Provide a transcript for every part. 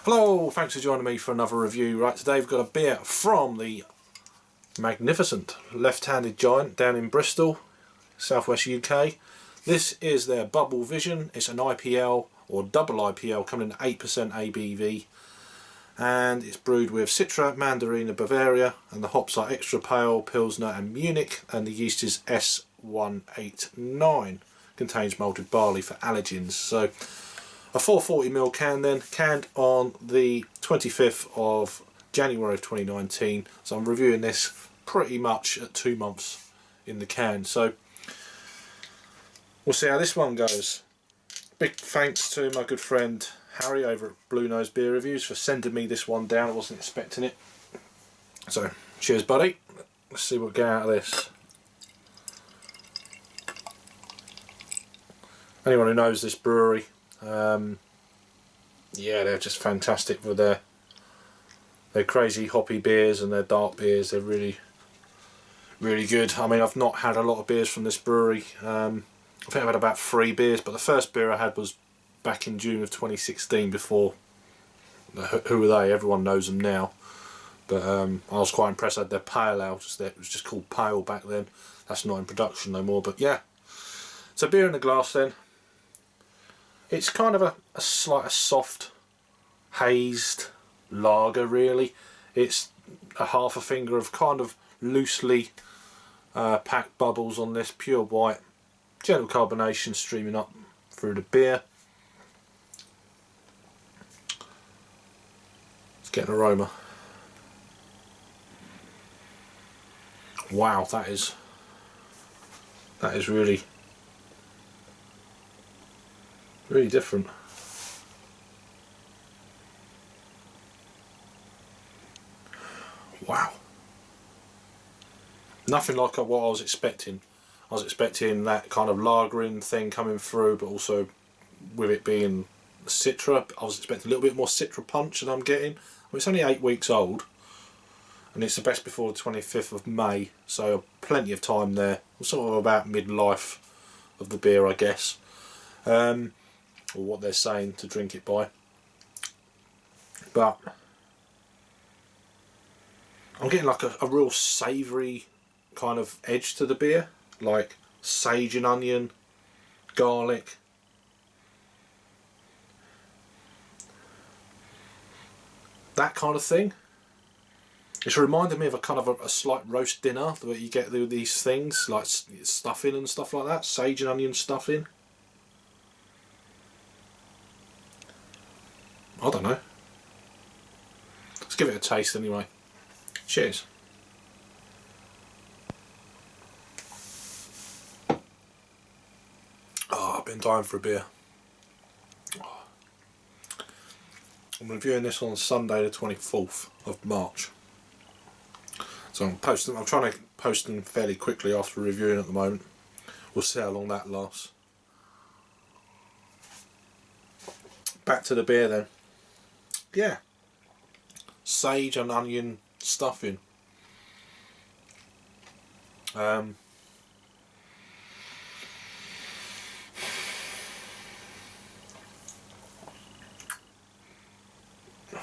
Hello, thanks for joining me for another review. Right, today we've got a beer from the magnificent Left-Handed Giant down in Bristol, southwest UK. This is their Bubble Vision. It's an IPL or double IPL coming in at 8% ABV, and it's brewed with Citra, Mandarina, Bavaria, and the hops are extra pale, Pilsner and Munich, and the yeast is S189. Contains malted barley for allergens. So a 440ml can then, canned on the 25th of January of 2019. So I'm reviewing this pretty much at 2 months in the can. So we'll see how this one goes. Big thanks to my good friend Harry over at Bluenosebeerreviews for sending me this one down. I wasn't expecting it. So cheers buddy. Let's see what we get out of this. Anyone who knows this brewery, yeah, they're just fantastic with their crazy hoppy beers and their dark beers. They're really good. I mean, I've not had a lot of beers from this brewery. I think I've had about 3 beers, but the first beer I had was back in June of 2016 before, who are they? Everyone knows them now. But I was quite impressed. I had their pale ale, it was just called Pale back then. That's not in production no more, but yeah. So beer in the glass then. It's kind of a soft, hazed lager really. It's a half a finger of kind of loosely packed bubbles on this, pure white, gentle carbonation streaming up through the beer. Let's get an aroma. Wow, that is really different. Wow. Nothing like what I was expecting. I was expecting that kind of lagering thing coming through, but also with it being Citra, I was expecting a little bit more Citra punch than I'm getting. Well, it's only 8 weeks old, and it's the best before the 25th of May, so plenty of time there. Sort of about mid-life of the beer, I guess. Or what they're saying to drink it by. But I'm getting like a real savoury kind of edge to the beer, like sage and onion, garlic. That kind of thing. It's reminded me of a kind of a slight roast dinner where you get these things like stuffing and stuff like that, sage and onion stuffing. I don't know. Let's give it a taste anyway. Cheers. Oh, I've been dying for a beer. Oh. I'm reviewing this on Sunday the 24th of March. So I'm trying to post them fairly quickly after reviewing at the moment. We'll see how long that lasts. Back to the beer then. Yeah, sage and onion stuffing. I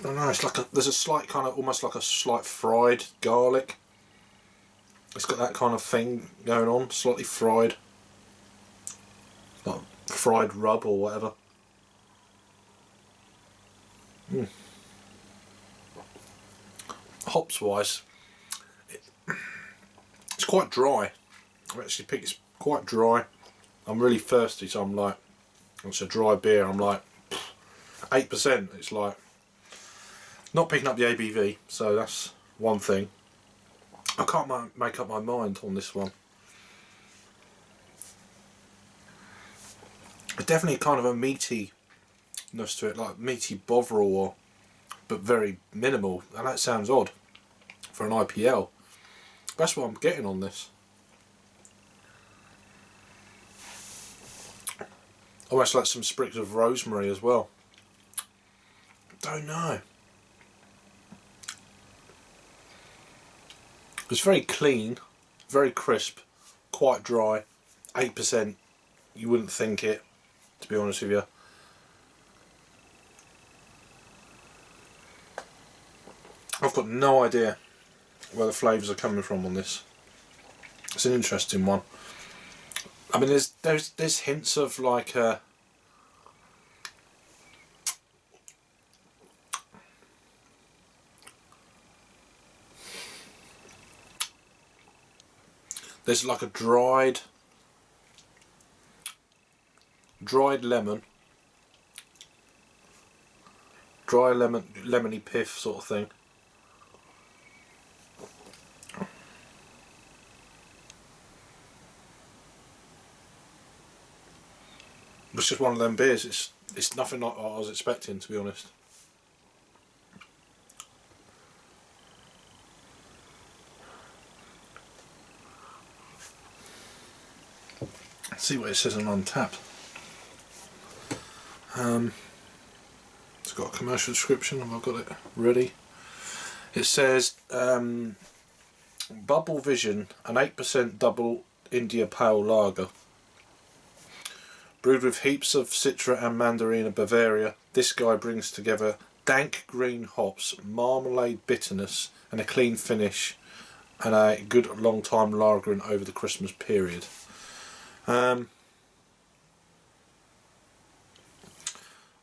don't know. It's like there's a slight kind of almost like a slight fried garlic. It's got that kind of thing going on, slightly fried, like fried rub or whatever. Hops wise, it's quite dry. I actually think it's quite dry. I'm really thirsty, so I'm like, it's a dry beer. I'm like 8%. It's like not picking up the ABV, so that's one thing. I can't make up my mind on this one. It's definitely kind of a meaty to it, like meaty Bovril, but very minimal. And that sounds odd for an IPL. That's what I'm getting on this. Almost like some sprigs of rosemary as well. Don't know. It's very clean, very crisp, quite dry. 8%. You wouldn't think it, to be honest with you. got no idea where the flavours are coming from on this. It's an interesting one. I mean, there's hints of like there's like a dried lemon, lemony pith sort of thing. It's just one of them beers. It's nothing like what I was expecting, to be honest. Let's see what it says on Untapped. It's got a commercial description. Have I got it ready? It says Bubble Vision, an 8% double India Pale Lager. Brewed with heaps of Citra and Mandarina Bavaria, this guy brings together dank green hops, marmalade bitterness, and a clean finish, and a good long time lagering over the Christmas period. I'm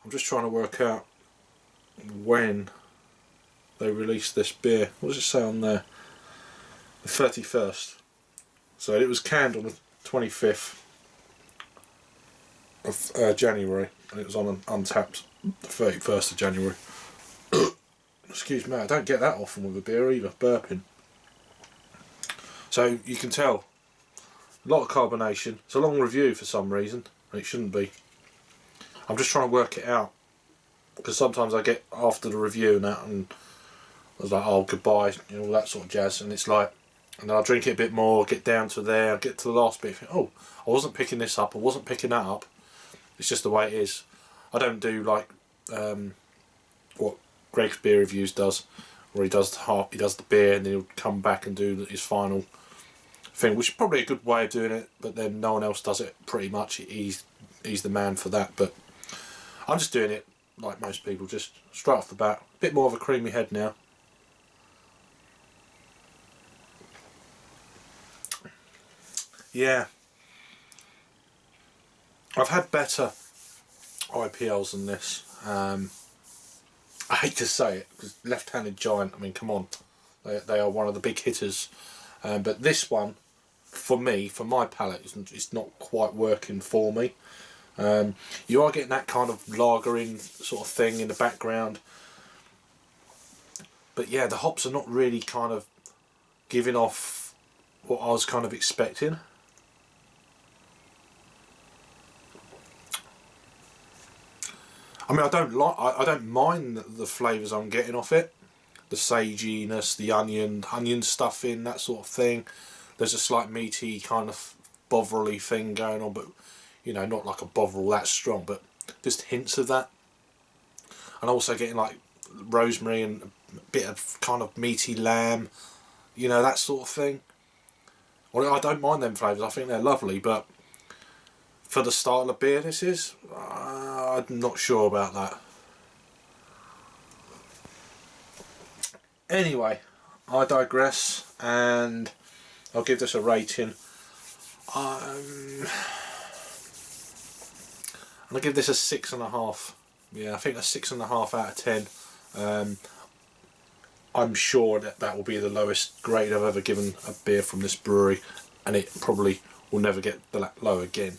just trying to work out when they released this beer. What does it say on there? The 31st. So it was canned on the 25th of January, and it was on Untapped the 31st of January. Excuse me, I don't get that often with a beer either, burping. So you can tell, a lot of carbonation. It's a long review for some reason, and it shouldn't be. I'm just trying to work it out, because sometimes I get after the review and that, and I was like, oh, goodbye, you know, all that sort of jazz, and it's like, and then I'll drink it a bit more, get down to there, get to the last bit, think, oh, I wasn't picking this up, I wasn't picking that up. It's just the way it is. I don't do like what Greg's Beer Reviews does, where he does the beer and then he'll come back and do his final thing, which is probably a good way of doing it, but then no one else does it pretty much. He's the man for that, but I'm just doing it like most people, just straight off the bat. A bit more of a creamy head now. Yeah. I've had better IPLs than this. I hate to say it, because Left-Handed Giant, I mean, come on. They are one of the big hitters. But this one, for me, for my palate, it's not quite working for me. You are getting that kind of lagering sort of thing in the background. But yeah, the hops are not really kind of giving off what I was kind of expecting. I mean, I don't mind the flavours I'm getting off it. The saginess, the onion stuff in, that sort of thing. There's a slight meaty kind of bovril-y thing going on, but you know, not like a bovril that strong, but just hints of that. And also getting like rosemary and a bit of kind of meaty lamb, you know, that sort of thing. Well, I don't mind them flavours, I think they're lovely, but for the style of beer this is, I'm not sure about that. Anyway, I digress, and I'll give this a rating. I'm going to give this a 6.5. Yeah, I think a 6.5 out of 10. I'm sure that will be the lowest grade I've ever given a beer from this brewery, and it probably will never get that low again,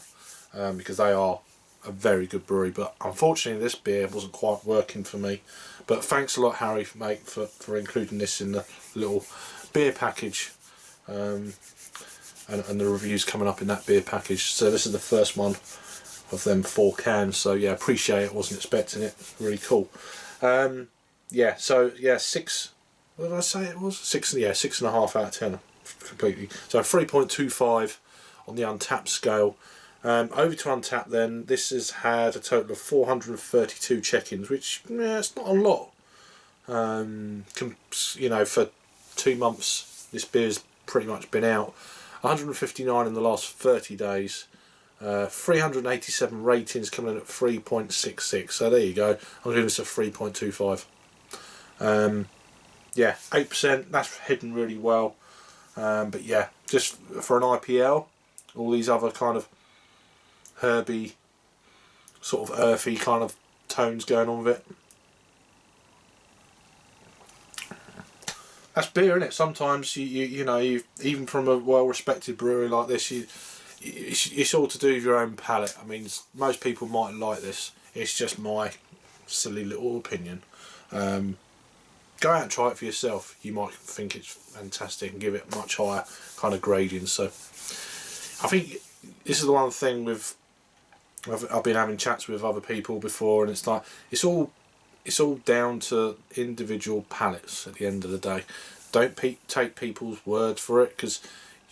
because they are a very good brewery. But unfortunately this beer wasn't quite working for me. But thanks a lot, Harry, mate, for including this in the little beer package, and the reviews coming up in that beer package. So this is the first one of them 4 cans, so yeah, appreciate it, wasn't expecting it, really cool. Yeah, so yeah, 6, what did I say it was? 6, yeah, 6.5 out of 10, completely. So 3.25 on the Untapped scale. Over to Untapped then, this has had a total of 432 check-ins, which, yeah, it's not a lot. You know, for 2 months this beer's pretty much been out. 159 in the last 30 days. 387 ratings, coming in at 3.66, so there you go. I'm giving this a 3.25. yeah, 8%, that's hidden really well. But yeah, just for an IPL, all these other kind of herby, sort of earthy kind of tones going on with it. That's beer, isn't it? Sometimes you know, even from a well-respected brewery like this, it's all to do with your own palate. I mean, most people might like this. It's just my silly little opinion. Go out and try it for yourself. You might think it's fantastic and give it much higher kind of grading. So I think this is the one thing with, I've been having chats with other people before, and it's like it's all down to individual palates at the end of the day. Don't take people's word for it, because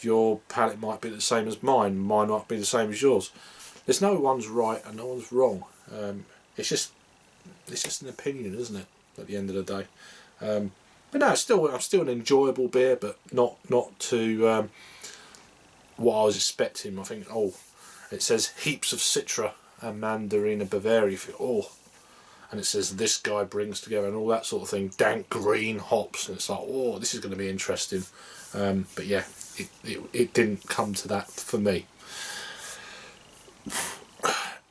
your palate might be the same as mine might be the same as yours. There's no one's right and no one's wrong. It's just an opinion, isn't it, at the end of the day. But no, it's still an enjoyable beer, but not to what I was expecting. I think, oh, it says heaps of Citra and Mandarina Bavaria. And it says this guy brings together and all that sort of thing, dank green hops, and it's like, oh, this is going to be interesting. But yeah, it didn't come to that for me.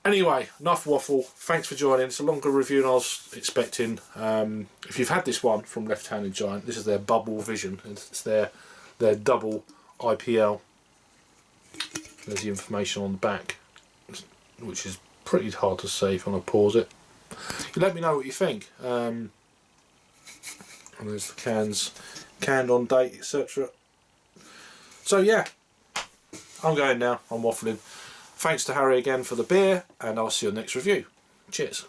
Anyway, enough waffle. Thanks for joining. It's a longer review than I was expecting. If you've had this one from Left Handed Giant, this is their Bubble Vision. It's their double IPL. There's the information on the back, which is pretty hard to see if I want to pause it. You let me know what you think. And there's the cans, canned on date, etc. So yeah, I'm going now. I'm waffling. Thanks to Harry again for the beer, and I'll see you on the next review. Cheers.